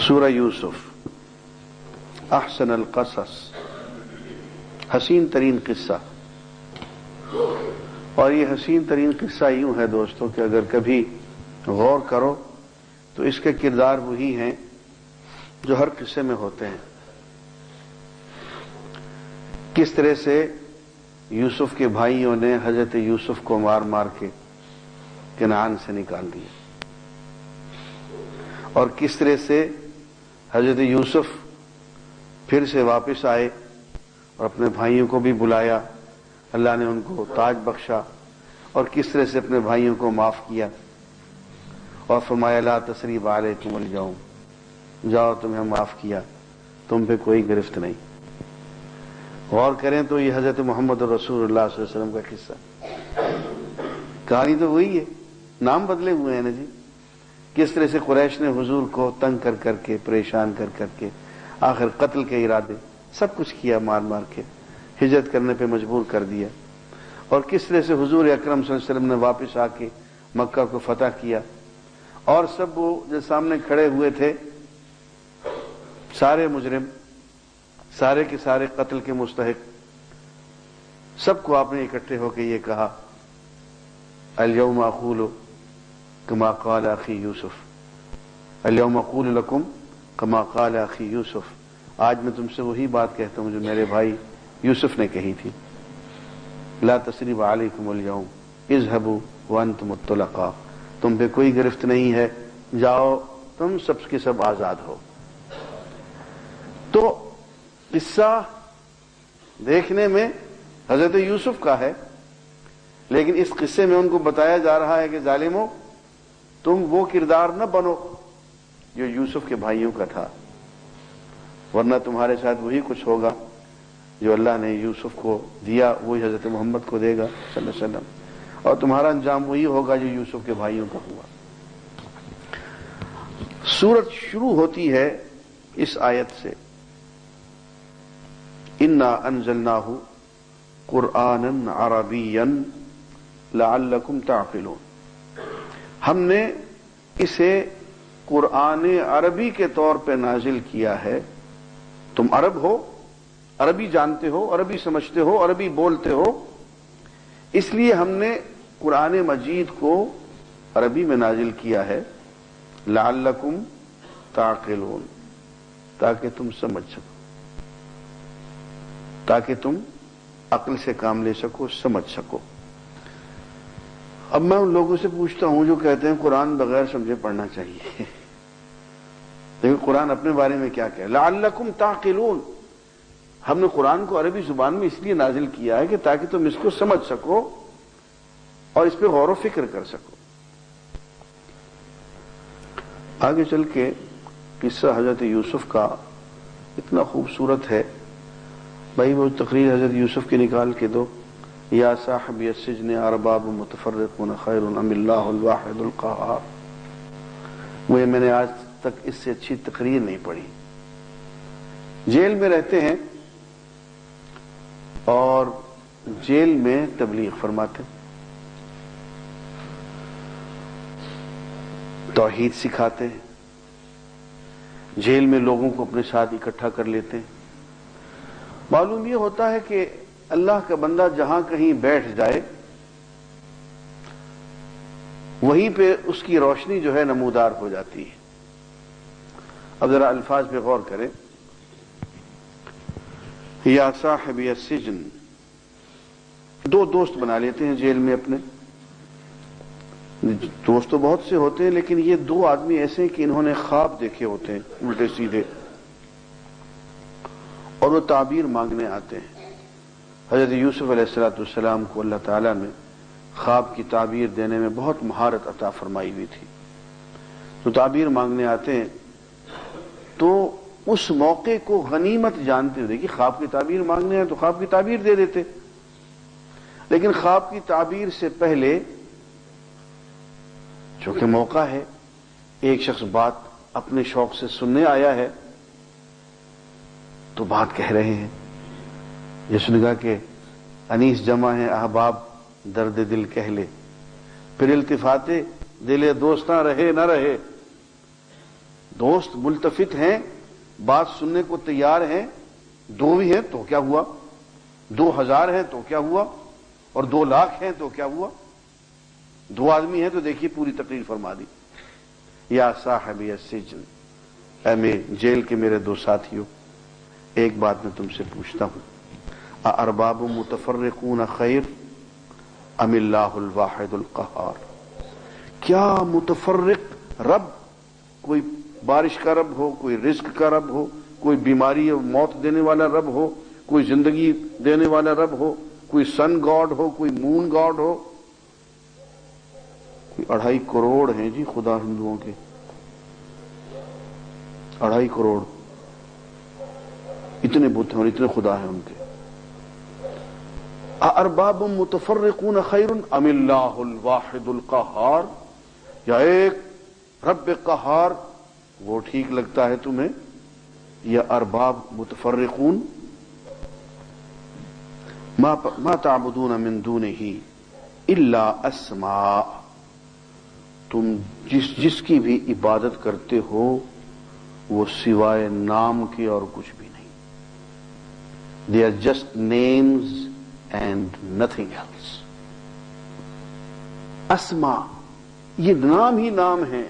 سورہ یوسف، احسن القصص، حسین ترین قصہ. اور یہ حسین ترین قصہ یوں ہے دوستو کہ اگر کبھی غور کرو تو اس کے کردار وہی ہیں جو ہر قصے میں ہوتے ہیں. کس طرح سے یوسف کے بھائیوں نے حضرت یوسف کو مار مار کے کنعان سے نکال دیا، اور کس طرح سے حضرت یوسف پھر سے واپس آئے اور اپنے بھائیوں کو بھی بلایا، اللہ نے ان کو تاج بخشا، اور کس طرح سے اپنے بھائیوں کو معاف کیا اور فرمایا لا تثریب علیکم اليوم، جاؤ تمہیں معاف کیا، تم پہ کوئی گرفت نہیں. غور کریں تو یہ حضرت محمد رسول اللہ صلی اللہ علیہ وسلم کا قصہ، کہانی تو وہی ہے، نام بدلے ہوئے ہیں نا جی. کس طرح سے قریش نے حضور کو تنگ کر کر کے، پریشان کر کر کے، آخر قتل کے ارادے سب کچھ کیا، مار مار کے ہجرت کرنے پہ مجبور کر دیا. اور کس طرح سے حضور اکرم صلی اللہ علیہ وسلم نے واپس آ کے مکہ کو فتح کیا، اور سب وہ جو سامنے کھڑے ہوئے تھے سارے مجرم، سارے کے سارے قتل کے مستحق، سب کو آپ نے اکٹھے ہو کے یہ کہا الیوم اقول کما قال اخی یوسف، الیوم اقول لکم کما قال اخی یوسف، آج میں تم سے وہی بات کہتا ہوں جو میرے بھائی یوسف نے کہی تھی. لا تثریب علیکم اليوم اذهبوا وانتم الطلقاء، تم پہ کوئی گرفت نہیں ہے، جاؤ تم سب کے سب آزاد ہو. تو قصہ دیکھنے میں حضرت یوسف کا ہے، لیکن اس قصے میں ان کو بتایا جا رہا ہے کہ ظالموں، تم وہ کردار نہ بنو جو یوسف کے بھائیوں کا تھا، ورنہ تمہارے ساتھ وہی کچھ ہوگا جو اللہ نے یوسف کو دیا وہی حضرت محمد کو دے گا صلی اللہ علیہ وسلم، اور تمہارا انجام وہی ہوگا جو یوسف کے بھائیوں کا ہوا. سورت شروع ہوتی ہے اس آیت سے انا انزلناہ قرآنا عربیا لعلکم تعقلون، ہم نے اسے قرآن عربی کے طور پہ نازل کیا ہے. تم عرب ہو، عربی جانتے ہو، عربی سمجھتے ہو، عربی بولتے ہو، اس لیے ہم نے قرآن مجید کو عربی میں نازل کیا ہے لعلکم تعقلون، تاکہ تم سمجھ سکو، تاکہ تم عقل سے کام لے سکو، سمجھ سکو. اب میں ان لوگوں سے پوچھتا ہوں جو کہتے ہیں قرآن بغیر سمجھے پڑھنا چاہیے، لیکن قرآن اپنے بارے میں کیا کہے؟ لعلکم تعقلون، ہم نے قرآن کو عربی زبان میں اس لیے نازل کیا ہے کہ تاکہ تم اس کو سمجھ سکو اور اس پہ غور و فکر کر سکو. آگے چل کے قصہ حضرت یوسف کا اتنا خوبصورت ہے، بھائی وہ تقریر حضرت یوسف کی نکال کے دو. یا صاحبی السجن ارباب متفرقون خیر ام اللہ الواحد القہار، وہ میں نے آج تک اس سے اچھی تقریر نہیں پڑھی. جیل میں رہتے ہیں اور جیل میں تبلیغ فرماتے، توحید سکھاتے ہیں، جیل میں لوگوں کو اپنے ساتھ اکٹھا کر لیتے ہیں. معلوم یہ ہوتا ہے کہ اللہ کا بندہ جہاں کہیں بیٹھ جائے وہیں پہ اس کی روشنی جو ہے نمودار ہو جاتی ہے. اب ذرا الفاظ پہ غور کریں. یا صاحبی السجن، دو دوست بنا لیتے ہیں جیل میں اپنے. دوست تو بہت سے ہوتے ہیں، لیکن یہ دو آدمی ایسے ہیں کہ انہوں نے خواب دیکھے ہوتے ہیں الٹے سیدھے، اور وہ تعبیر مانگنے آتے ہیں. حضرت یوسف علیہ السلام کو اللہ تعالیٰ نے خواب کی تعبیر دینے میں بہت مہارت عطا فرمائی ہوئی تھی. تو تعبیر مانگنے آتے ہیں تو اس موقع کو غنیمت جانتے ہوئے کہ خواب کی تعبیر مانگنے ہیں تو خواب کی تعبیر دے دیتے، لیکن خواب کی تعبیر سے پہلے چونکہ موقع ہے، ایک شخص بات اپنے شوق سے سننے آیا ہے تو بات کہہ رہے ہیں. جس نے کہا کہ انیس جمع ہے احباب درد دل کہہ لے، پھر التفاتے دل دوستاں رہے نہ رہے، دوست ملتفت ہیں، بات سننے کو تیار ہیں، 2 بھی ہیں تو کیا ہوا، 2000 ہیں تو کیا ہوا، اور 2 لاکھ ہیں تو کیا ہوا، 2 آدمی ہیں تو دیکھیے پوری تقریر فرما دی. یا صاحبی السجن، اے میں جیل کے میرے 2 ساتھیوں، ایک بات میں تم سے پوچھتا ہوں، ارباب متفرقون خیر ام اللہ الواحد القہار؟ کیا متفرق رب، کوئی بارش کا رب ہو، کوئی رزق کا رب ہو، کوئی بیماری اور موت دینے والا رب ہو، کوئی زندگی دینے والا رب ہو، کوئی سن گاڈ ہو، کوئی مون گاڈ ہو، 2.5 کروڑ ہیں جی خدا ہندوؤں کے، 2.5 کروڑ، اتنے بت ہیں اور اتنے خدا ہیں ان کے. ارباب متفرقون خیر ام اللہ الواحد القہار؟ یا ایک رب قہار وہ ٹھیک لگتا ہے تمہیں، یا ارباب متفرقون؟ ما تعبدون من دونہ الا اسماء، تم جس کی بھی عبادت کرتے ہو وہ سوائے نام کے اور کچھ بھی نہیں. They are just names and nothing else. اسما، یہ نام ہی نام ہے،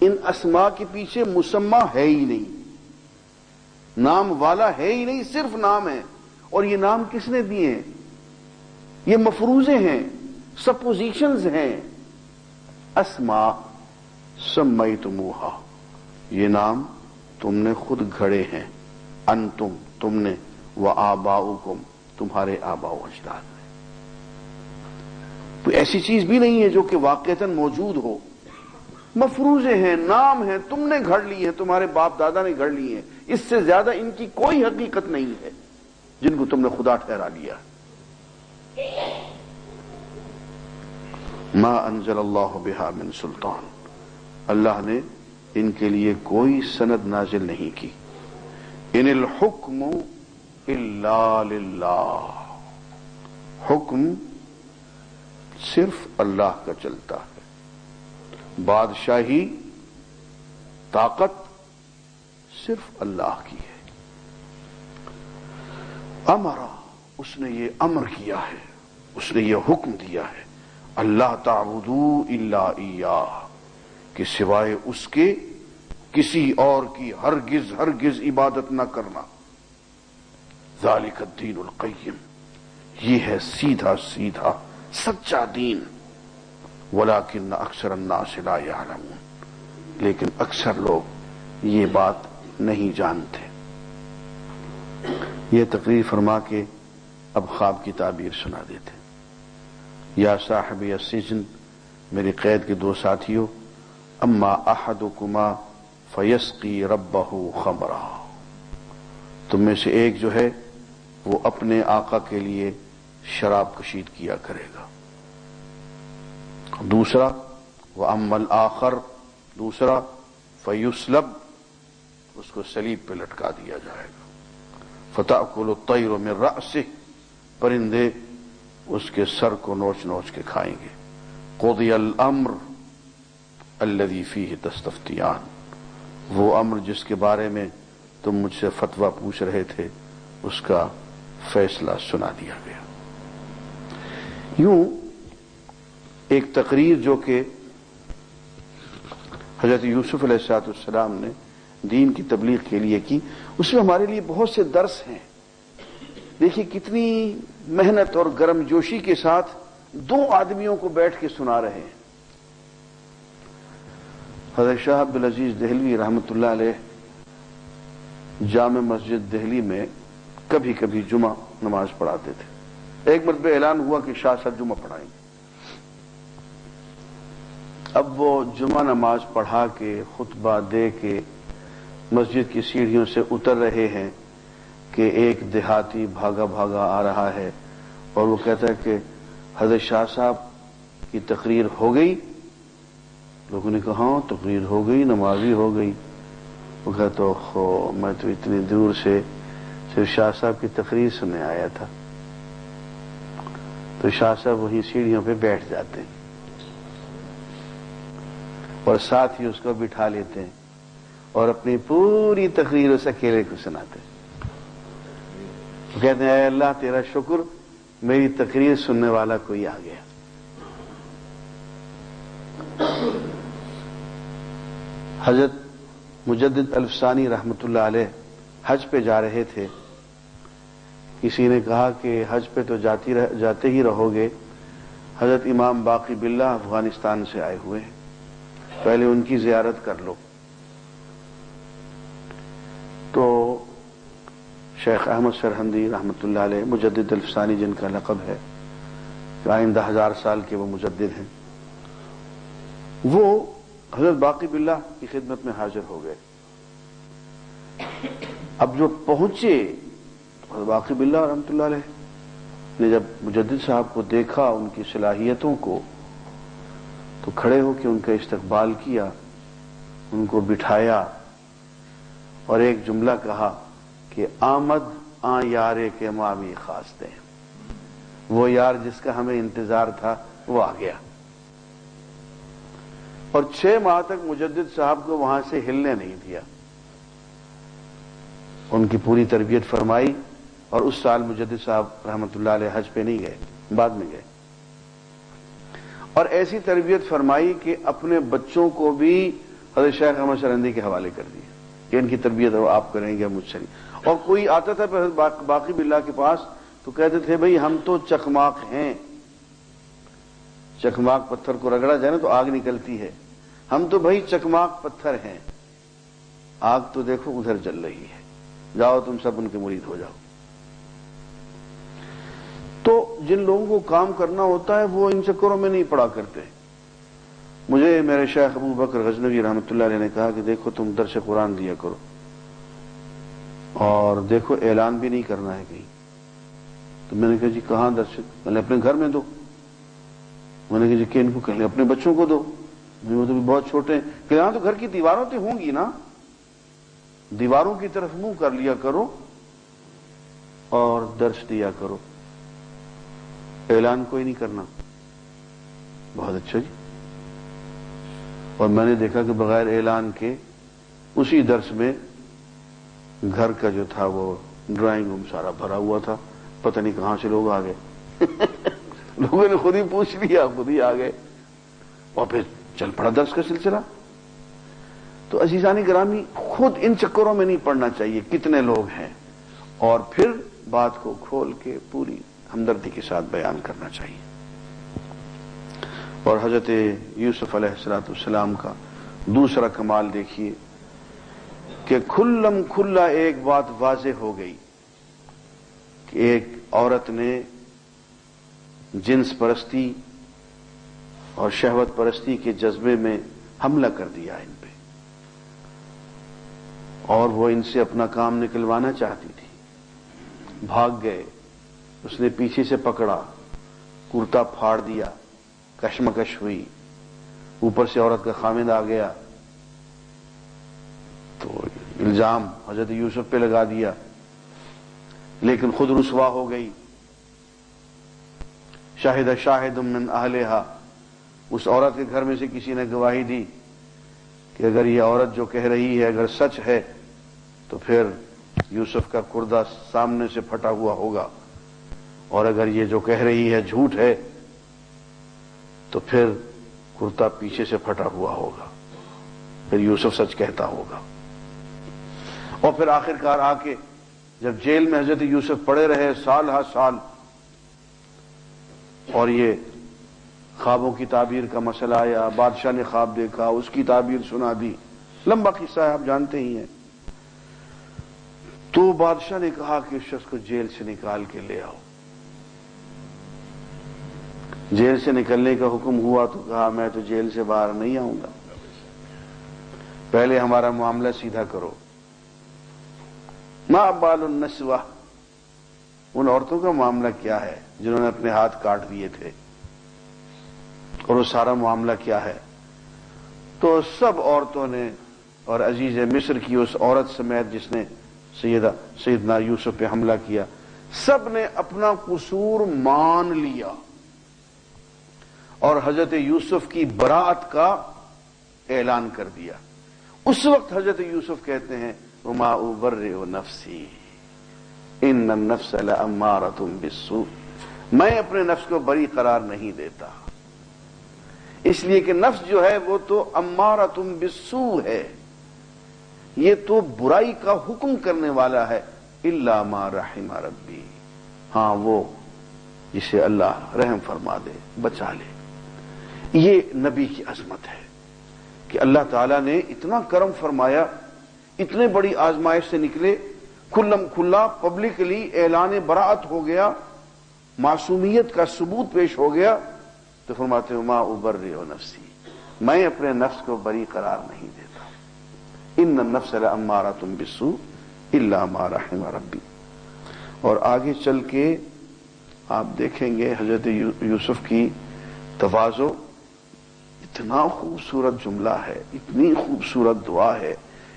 ان اسما کے پیچھے مسمى ہے ہی نہیں، نام والا ہے ہی نہیں، صرف نام ہے. اور یہ نام کس نے دیے ہیں؟ یہ مفروضے ہیں، سپوزیشنز ہیں. اسما سمیتموہا، یہ نام تم نے خود گھڑے ہیں، انتم، تم نے، وآباؤکم، تمہارے آباء و اجداد نے. کوئی ایسی چیز بھی نہیں ہے جو کہ واقعتاً موجود ہو، مفروضے ہیں، نام ہیں، تم نے گھڑ لی ہیں، تمہارے باپ دادا نے گھڑ لی ہیں. اس سے زیادہ ان کی کوئی حقیقت نہیں ہے جن کو تم نے خدا ٹھہرا لیا. ما انزل اللہ بہا من سلطان، اللہ نے ان کے لیے کوئی سند نازل نہیں کی. ان الحکم الا للہ، حکم صرف اللہ کا چلتا ہے، بادشاہی، طاقت صرف اللہ کی ہے. امرا، اس نے یہ امر کیا ہے، اس نے یہ حکم دیا ہے، اللہ تعبدوا الا ایاہ، کہ سوائے اس کے کسی اور کی ہرگز ہرگز عبادت نہ کرنا. ذالک الدین القیم، یہ ہے سیدھا سیدھا سچا دین. ولکن اکثر الناس لا یعلمون، لیکن اکثر لوگ یہ بات نہیں جانتے. یہ تقریر فرما کے اب خواب کی تعبیر سنا دیتے. یا صاحبی السجن، میری قید کے 2 ساتھیوں، اما احدکما فیسقی ربہ خمرا، تم میں سے ایک جو ہے وہ اپنے آقا کے لیے شراب کشید کیا کرے گا. دوسرا واما الآخر، دوسرا فیسلب، اس کو صلیب پہ لٹکا دیا جائے گا. فتأکل الطیر من رأسہ، پرندے اس کے سر کو نوچ نوچ کے کھائیں گے. قضی الامر الذی فیہ تستفتیان، وہ امر جس کے بارے میں تم مجھ سے فتویٰ پوچھ رہے تھے اس کا فیصلہ سنا دیا گیا. یوں ایک تقریر جو کہ حضرت یوسف علیہ السلام نے دین کی تبلیغ کے لیے کی، اس میں ہمارے لیے بہت سے درس ہیں. دیکھیے کتنی محنت اور گرم جوشی کے ساتھ 2 آدمیوں کو بیٹھ کے سنا رہے ہیں. حضرت شاہ عبدالعزیز دہلوی رحمۃ اللہ علیہ جامع مسجد دہلی میں کبھی کبھی جمعہ نماز پڑھاتے تھے. ایک مرتبہ اعلان ہوا کہ شاہ صاحب جمعہ پڑھائیں گے. اب وہ جمعہ نماز پڑھا کے خطبہ دے کے مسجد کی سیڑھیوں سے اتر رہے ہیں کہ ایک دیہاتی بھاگا بھاگا آ رہا ہے اور وہ کہتا ہے کہ حضرت شاہ صاحب کی تقریر ہو گئی. لوگوں نے کہا ہاں تقریر ہو گئی، نماز بھی ہو گئی. وہ کہتا میں تو اتنی دور سے صرف شاہ صاحب کی تقریر سننے آیا تھا. تو شاہ صاحب وہیں سیڑھیوں پہ بیٹھ جاتے ہیں اور ساتھ ہی اس کو بٹھا لیتے ہیں اور اپنی پوری تقریر اس اکیلے کو سناتے ہیں۔ وہ کہتے ہیں اے اللہ تیرا شکر، میری تقریر سننے والا کوئی آ گیا۔ حضرت مجدد الفسانی رحمۃ اللہ علیہ حج پہ جا رہے تھے۔ کسی نے کہا کہ حج پہ تو جاتے ہی رہو گے، حضرت امام باقی باللہ افغانستان سے آئے ہوئے ہیں، پہلے ان کی زیارت کر لو۔ تو شیخ احمد سرہندی رحمۃ اللہ علیہ مجدد الفسانی جن کا لقب ہے، آئندہ 1000 سال کے وہ مجدد ہیں، وہ حضرت باقی باللہ کی خدمت میں حاضر ہو گئے۔ اب جو پہنچے حضرت باقی باللہ رحمۃ اللہ علیہ نے جب مجدد صاحب کو دیکھا، ان کی صلاحیتوں کو، تو کھڑے ہو کے ان کا استقبال کیا، ان کو بٹھایا اور ایک جملہ کہا کہ آمد آ یارے کے مامی خاصتے ہیں، وہ یار جس کا ہمیں انتظار تھا وہ آ گیا۔ اور 6 ماہ تک مجدد صاحب کو وہاں سے ہلنے نہیں دیا، ان کی پوری تربیت فرمائی۔ اور اس سال مجدد صاحب رحمۃ اللہ علیہ حج پہ نہیں گئے، بعد میں گئے، اور ایسی تربیت فرمائی کہ اپنے بچوں کو بھی حضرت شیخ احمد سرہندی کے حوالے کر دیا کہ ان کی تربیت آپ کریں گے مجھ سے نہیں۔ اور کوئی آتا تھا حضرت باقی باللہ کے پاس تو کہتے تھے بھئی ہم تو چکماق ہیں، چکماق پتھر کو رگڑا جائے نا تو آگ نکلتی ہے، ہم تو بھئی چکماق پتھر ہیں، آگ تو دیکھو ادھر جل رہی ہے، جاؤ تم سب ان کے مرید ہو جاؤ۔ تو جن لوگوں کو کام کرنا ہوتا ہے وہ ان چکروں میں نہیں پڑا کرتے۔ مجھے میرے شیخ ابو بکر غزنوی رحمۃ اللہ علیہ نے کہا کہ دیکھو تم درس قرآن دیا کرو اور دیکھو اعلان بھی نہیں کرنا ہے کہیں۔ تو میں نے کہا جی کہاں درس؟ میں نے اپنے گھر میں دو۔ میں نے کہا جی کہ ان کو کہلیں اپنے بچوں کو دو، وہ تو بھی بہت چھوٹے ہیں۔ کہ یہاں تو گھر کی دیواروں تو ہوں گی نا، دیواروں کی طرف منہ کر لیا کرو اور درس دیا کرو، اعلان کوئی نہیں کرنا۔ بہت اچھا جی۔ اور میں نے دیکھا کہ بغیر اعلان کے اسی درس میں گھر کا جو تھا وہ ڈرائنگ روم سارا بھرا ہوا تھا، پتہ نہیں کہاں سے لوگ آ گئے لوگوں نے خود ہی پوچھ لیا، خود ہی آ گئے، اور پھر چل پڑا درس کا سلسلہ۔ تو عزیزان گرامی، خود ان چکروں میں نہیں پڑنا چاہیے کتنے لوگ ہیں، اور پھر بات کو کھول کے پوری ہمدردی کے ساتھ بیان کرنا چاہیے۔ اور حضرت یوسف علیہ السلام کا دوسرا کمال دیکھیے کہ کھلم کھلا ایک بات واضح ہو گئی کہ ایک عورت نے جنس پرستی اور شہوت پرستی کے جذبے میں حملہ کر دیا ان پہ، اور وہ ان سے اپنا کام نکلوانا چاہتی تھی۔ بھاگ گئے، اس نے پیچھے سے پکڑا، کرتا پھاڑ دیا، کشمکش ہوئی، اوپر سے عورت کا خامد آ گیا تو الزام حضرت یوسف پہ لگا دیا، لیکن خود رسوا ہو گئی۔ شاہد شاہد من اہلہا، اس عورت کے گھر میں سے کسی نے گواہی دی کہ اگر یہ عورت جو کہہ رہی ہے اگر سچ ہے تو پھر یوسف کا کردہ سامنے سے پھٹا ہوا ہوگا، اور اگر یہ جو کہہ رہی ہے جھوٹ ہے تو پھر کرتا پیچھے سے پھٹا ہوا ہوگا، پھر یوسف سچ کہتا ہوگا۔ اور پھر آخرکار آ کے جب جیل میں حضرت یوسف پڑے رہے سال ہا سال، اور یہ خوابوں کی تعبیر کا مسئلہ آیا، بادشاہ نے خواب دیکھا، اس کی تعبیر سنا دی، لمبا قصہ ہے آپ جانتے ہی ہیں۔ تو بادشاہ نے کہا کہ اس شخص کو جیل سے نکال کے لے آؤ۔ جیل سے نکلنے کا حکم ہوا تو کہا میں تو جیل سے باہر نہیں آؤں گا، پہلے ہمارا معاملہ سیدھا کرو۔ ما بال النسوہ، ان عورتوں کا معاملہ کیا ہے جنہوں نے اپنے ہاتھ کاٹ دیے تھے، اور وہ سارا معاملہ کیا ہے؟ تو سب عورتوں نے، اور عزیز مصر کی اس عورت سمیت جس نے سیدنا یوسف پہ حملہ کیا، سب نے اپنا قصور مان لیا، اور حضرت یوسف کی براءت کا اعلان کر دیا۔ اس وقت حضرت یوسف کہتے ہیں وما ابرئ نفسی ان النفس لامارۃ بالسوء، میں اپنے نفس کو بری قرار نہیں دیتا، اس لیے کہ نفس جو ہے وہ تو امارۃ بالسوء ہے، یہ تو برائی کا حکم کرنے والا ہے، الا ما رحم ربی، ہاں وہ جسے اللہ رحم فرما دے، بچا لے۔ یہ نبی کی عظمت ہے کہ اللہ تعالیٰ نے اتنا کرم فرمایا، اتنے بڑی آزمائش سے نکلے، کھلم کھلا پبلکلی اعلان براءت ہو گیا، معصومیت کا ثبوت پیش ہو گیا، تو فرماتے ہیں ما ابرئ نفسی، میں اپنے نفس کو بری قرار نہیں دیتا، ان النفس لامارۃ بالسوء الا ما رحم ربی۔ اور آگے چل کے آپ دیکھیں گے حضرت یوسف کی تواضع، اتنا خوبصورت جملہ ہے، اتنی خوبصورت دعا ہے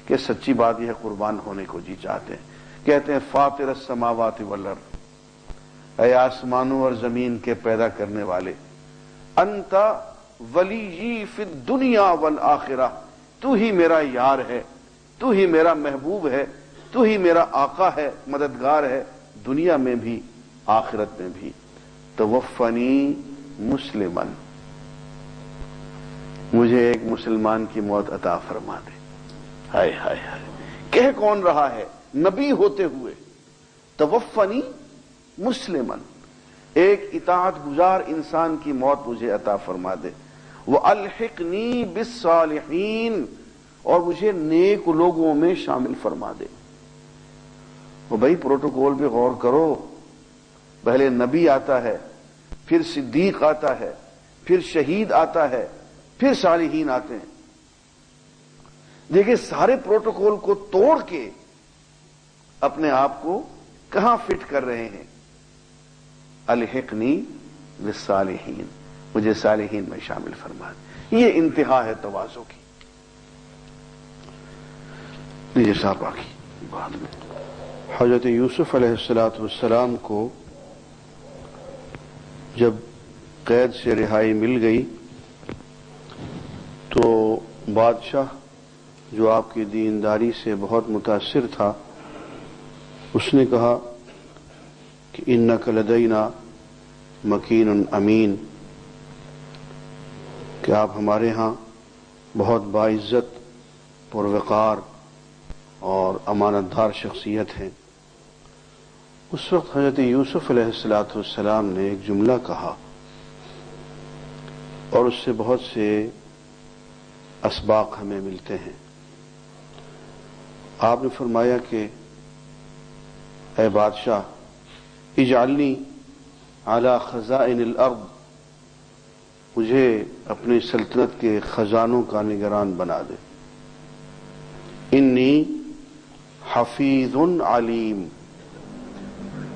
کہ سچی بات یہ قربان ہونے کو جی چاہتے ہیں۔ کہتے ہیں فاطر السماوات والارض، اے آسمانوں اور زمین کے پیدا کرنے والے، انت ولی فی الدنیا والآخرہ، تو ہی میرا یار ہے، تو ہی میرا محبوب ہے، تو ہی میرا آقا ہے، مددگار ہے، دنیا میں بھی آخرت میں بھی۔ توفنی مسلمن، مجھے ایک مسلمان کی موت عطا فرما دے۔ ہائے ہائے ہائے، کہہ کون رہا ہے نبی ہوتے ہوئے توفنی مسلمن، ایک اطاعت گزار انسان کی موت مجھے عطا فرما دے، وَأَلْحِقْنِي بِالصَّالِحِينَ، اور مجھے نیک لوگوں میں شامل فرما دے۔ وہ بھائی پروٹوکول پہ غور کرو، پہلے نبی آتا ہے، پھر صدیق آتا ہے، پھر شہید آتا ہے، پھر صالحین آتے ہیں۔ دیکھیں سارے پروٹوکول کو توڑ کے اپنے آپ کو کہاں فٹ کر رہے ہیں؟ الحقنی بالصالحین، مجھے صالحین میں شامل فرما دے۔ یہ انتہا ہے تواضع کی۔ لیجیے صاحب باقی بعد میں حضرت یوسف علیہ السلام کو جب قید سے رہائی مل گئی تو بادشاہ جو آپ کی دینداری سے بہت متاثر تھا، اس نے کہا کہ انک لدینا مکین امین، کہ آپ ہمارے ہاں بہت باعزت پروقار اور امانت دار شخصیت ہیں۔ اس وقت حضرت یوسف علیہ السلام نے ایک جملہ کہا اور اس سے بہت سے اسباق ہمیں ملتے ہیں۔ آپ نے فرمایا کہ اے بادشاہ اجعلنی علی خزائن الارض، مجھے اپنی سلطنت کے خزانوں کا نگران بنا دے۔ انی حفیظ علیم،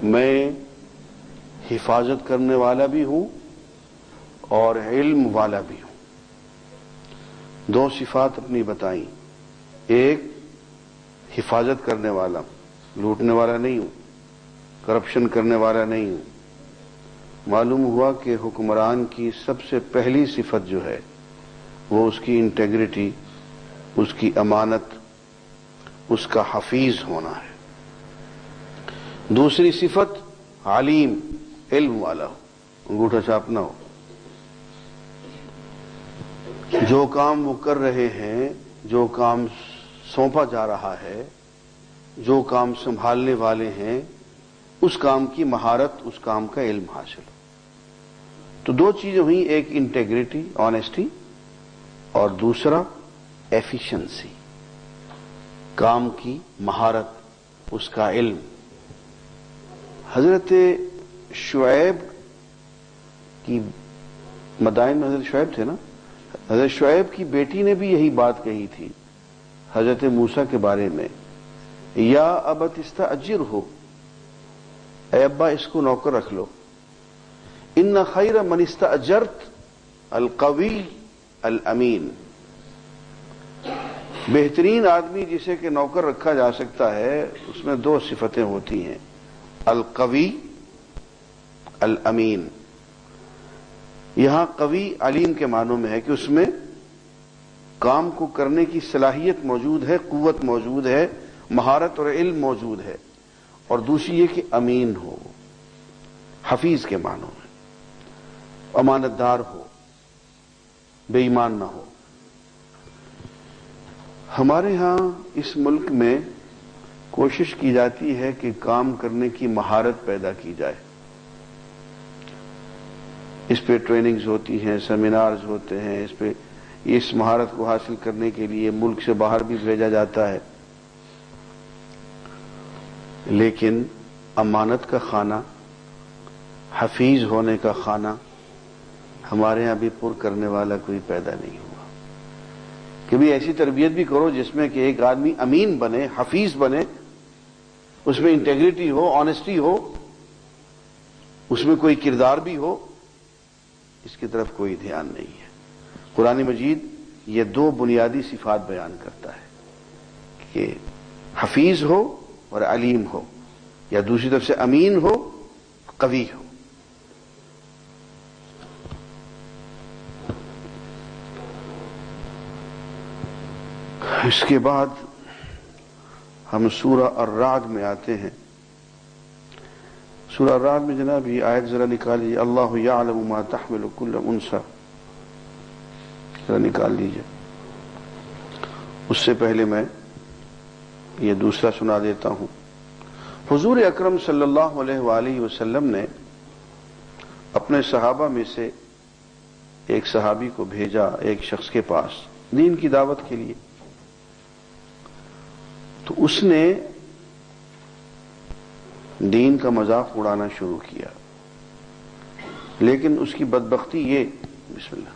میں حفاظت کرنے والا بھی ہوں اور علم والا بھی ہوں۔ دو صفات اپنی بتائیں، ایک حفاظت کرنے والا، لوٹنے والا نہیں ہوں، کرپشن کرنے والا نہیں ہوں۔ معلوم ہوا کہ حکمران کی سب سے پہلی صفت جو ہے وہ اس کی انٹیگریٹی، اس کی امانت، اس کا حفیظ ہونا ہے۔ دوسری صفت علیم، علم والا ہو، انگوٹھا چھاپ نہ ہو۔ جو کام وہ کر رہے ہیں، جو کام سونپا جا رہا ہے، جو کام سنبھالنے والے ہیں، اس کام کی مہارت، اس کام کا علم حاصل ہو۔ تو دو چیزیں ہوئیں، ایک انٹیگریٹی، آنیسٹی، اور دوسرا ایفیشنسی، کام کی مہارت، اس کا علم۔ حضرت شعیب کی مدائن میں حضرت شعیب تھے نا، حضرت شعیب کی بیٹی نے بھی یہی بات کہی تھی حضرت موسیٰ کے بارے میں، یا ابت استاجرہ، اے ابا اس کو نوکر رکھ لو، ان خیر من استاجرت القوی الامین، بہترین آدمی جسے کہ نوکر رکھا جا سکتا ہے اس میں دو صفتیں ہوتی ہیں، القوی الامین۔ یہاں قوی علیم کے معنوں میں ہے کہ اس میں کام کو کرنے کی صلاحیت موجود ہے، قوت موجود ہے، مہارت اور علم موجود ہے، اور دوسری یہ کہ امین ہو، حفیظ کے معنوں میں، امانت دار ہو، بے ایمان نہ ہو۔ ہمارے ہاں اس ملک میں کوشش کی جاتی ہے کہ کام کرنے کی مہارت پیدا کی جائے، اس پہ ٹریننگز ہوتی ہیں، سیمینارز ہوتے ہیں، اس مہارت کو حاصل کرنے کے لیے ملک سے باہر بھی بھیجا جاتا ہے، لیکن امانت کا خانہ، حفیظ ہونے کا خانہ ہمارے ہاں بھی پر کرنے والا کوئی پیدا نہیں ہوا۔ کبھی ایسی تربیت بھی کرو جس میں کہ ایک آدمی امین بنے، حفیظ بنے، اس میں انٹیگریٹی ہو، آنیسٹی ہو، اس میں کوئی کردار بھی ہو، اس کی طرف کوئی دھیان نہیں ہے۔ قرآن مجید یہ دو بنیادی صفات بیان کرتا ہے کہ حفیظ ہو اور علیم ہو، یا دوسری طرف سے امین ہو، قوی ہو۔ اس کے بعد ہم سورہ الرعد میں آتے ہیں۔ سورہ الرعد میں جناب یہ آیت ذرا نکالیے، اللہ یعلم ما تحمل کل انثی، ذرا نکال لیجیے۔ اس سے پہلے میں یہ دوسرا سنا دیتا ہوں۔ حضور اکرم صلی اللہ علیہ وآلہ وسلم نے اپنے صحابہ میں سے ایک صحابی کو بھیجا ایک شخص کے پاس دین کی دعوت کے لیے، تو اس نے دین کا مذاق اڑانا شروع کیا، لیکن اس کی بدبختی یہ، بسم اللہ،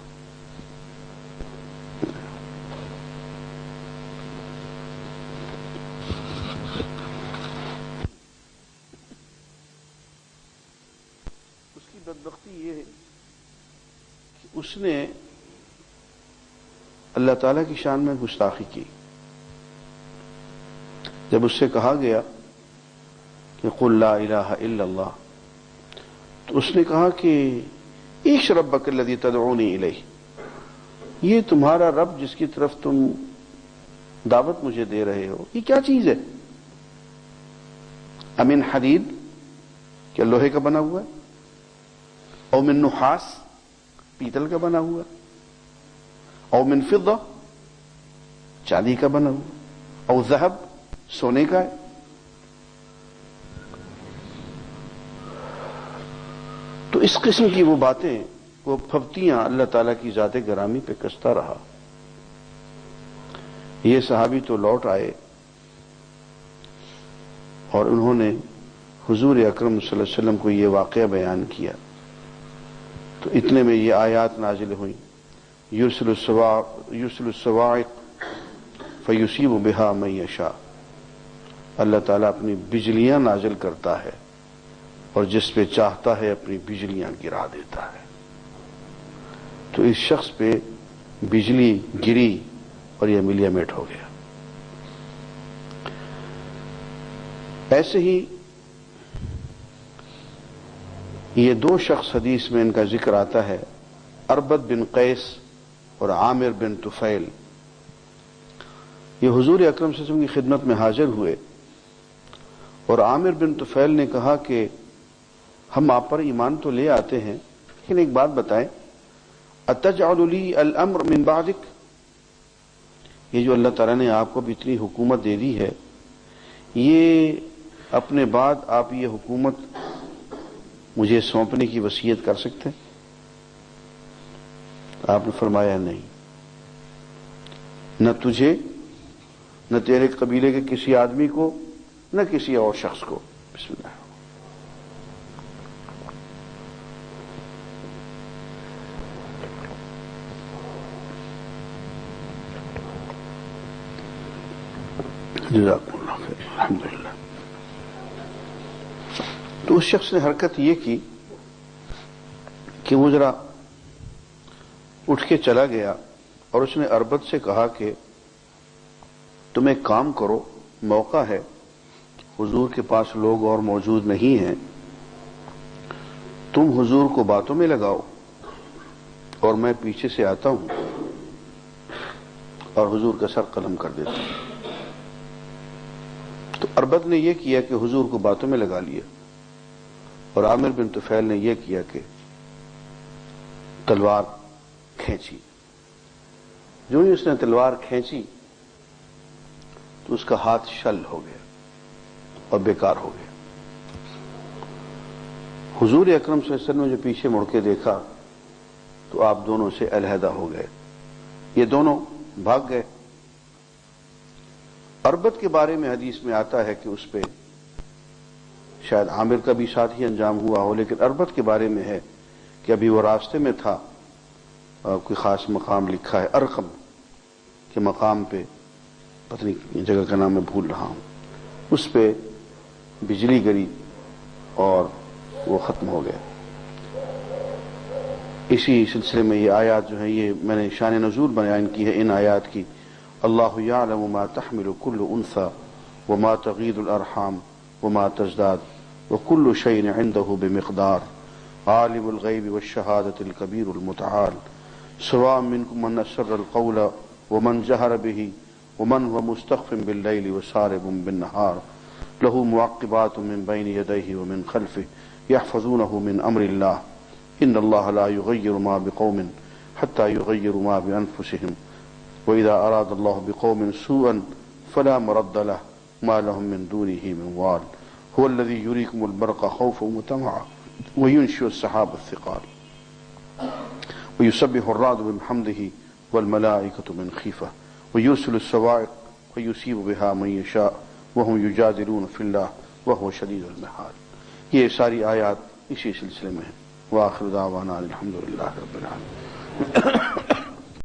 اس کی بدبختی یہ ہے کہ اس نے اللہ تعالی کی شان میں گستاخی کی۔ جب اس سے کہا گیا کہ قل لا الہ الا اللہ، تو اس نے کہا کہ ایش ربک الذی تدعونی الیہ، یہ تمہارا رب جس کی طرف تم دعوت مجھے دے رہے ہو یہ کیا چیز ہے؟ امن حدید، کیا لوہے کا بنا ہوا ہے؟ او من نحاس، پیتل کا بنا ہوا ہے؟ او من فضہ، چاندی کا بنا ہوا؟ او ذہب، سونے کا ہے؟ تو اس قسم کی وہ باتیں، وہ پھبتیاں اللہ تعالیٰ کی ذات گرامی پہ کستا رہا۔ یہ صحابی تو لوٹ آئے اور انہوں نے حضور اکرم صلی اللہ علیہ وسلم کو یہ واقعہ بیان کیا، تو اتنے میں یہ آیات نازل ہوئیں، یرسل الصواعق فیصیب بہا من یشاء، اللہ تعالیٰ اپنی بجلیاں نازل کرتا ہے اور جس پہ چاہتا ہے اپنی بجلیاں گرا دیتا ہے۔ تو اس شخص پہ بجلی گری اور یہ ملیا میٹ ہو گیا۔ ایسے ہی یہ دو شخص حدیث میں ان کا ذکر آتا ہے، اربد بن قیس اور عامر بن طفیل۔ یہ حضور اکرم صلی اللہ علیہ وسلم کی خدمت میں حاضر ہوئے اور عامر بن طفیل نے کہا کہ ہم آپ پر ایمان تو لے آتے ہیں، لیکن ایک بات بتائیں، اتجعل لی الامر من بعدک، یہ جو اللہ تعالیٰ نے آپ کو بھی اتنی حکومت دے دی ہے، یہ اپنے بعد آپ یہ حکومت مجھے سونپنے کی وصیت کر سکتے ہیں؟ آپ نے فرمایا نہیں، نہ تجھے، نہ تیرے قبیلے کے کسی آدمی کو، نہ کسی اور شخص کو۔ بسم اللہ۔ جزاکم اللہ خیر، الحمدللہ۔ تو اس شخص نے حرکت یہ کی کہ وہ ذرا اٹھ کے چلا گیا اور اس نے اربد سے کہا کہ تم ایک کام کرو، موقع ہے، حضور کے پاس لوگ اور موجود نہیں ہیں، تم حضور کو باتوں میں لگاؤ اور میں پیچھے سے آتا ہوں اور حضور کا سر قلم کر دیتا. تو اربد نے یہ کیا کہ حضور کو باتوں میں لگا لیا، اور عامر بن طفیل نے یہ کیا کہ تلوار کھینچی. جو ہی اس نے تلوار کھینچی تو اس کا ہاتھ شل ہو گیا اور بیکار ہو گیا. حضور اکرم صلی اللہ علیہ وسلم نے جو پیچھے مڑ کے دیکھا تو آپ دونوں سے علیحدہ ہو گئے. یہ دونوں بھاگ گئے. اربد کے بارے میں حدیث میں آتا ہے کہ اس پہ شاید عامر کا بھی ساتھ ہی انجام ہوا ہو، لیکن اربد کے بارے میں ہے کہ ابھی وہ راستے میں تھا، کوئی خاص مقام لکھا ہے ارقم کے مقام پہ، پتہ نہیں جگہ کا نام میں بھول رہا ہوں، اس پہ بجلی گری اور وہ ختم ہو گیا. اسی سلسلے میں یہ آیات جو ہیں یہ میں نے شان نزول بیان کی ہے ان آیات کی. اللہ یعلم ما تحمل كل انثى وما تغيض الارحام وما تزداد وكل شيء عنده بمقدار عالم الغيب والشهادة الكبير المتعال سواء منكم من أسر القول ومن جهر به ومن هو مستخف بالليل وسارب بالنهار له معقبات من بين يديه ومن خلفه يحفظونه من أمر الله إن الله لا يغير ما بقوم حتى يغيروا ما بأنفسهم وإذا أراد الله بقوم سوءا فلا مرد له ما لهم من دونه من وال هو الذي يريكم البرق خوفا وطمعا وينشئ السحاب الثقال ويسبح الرعد بحمده والملائكة من خيفة ويرسل الصواعق ويصيب بها من يشاء وهم يجادلون في الله وهو شديد المحال. یہ ساری آیات اسی سلسلے میں ہیں. وآخر دعوانا الحمد للہ رب العالمین.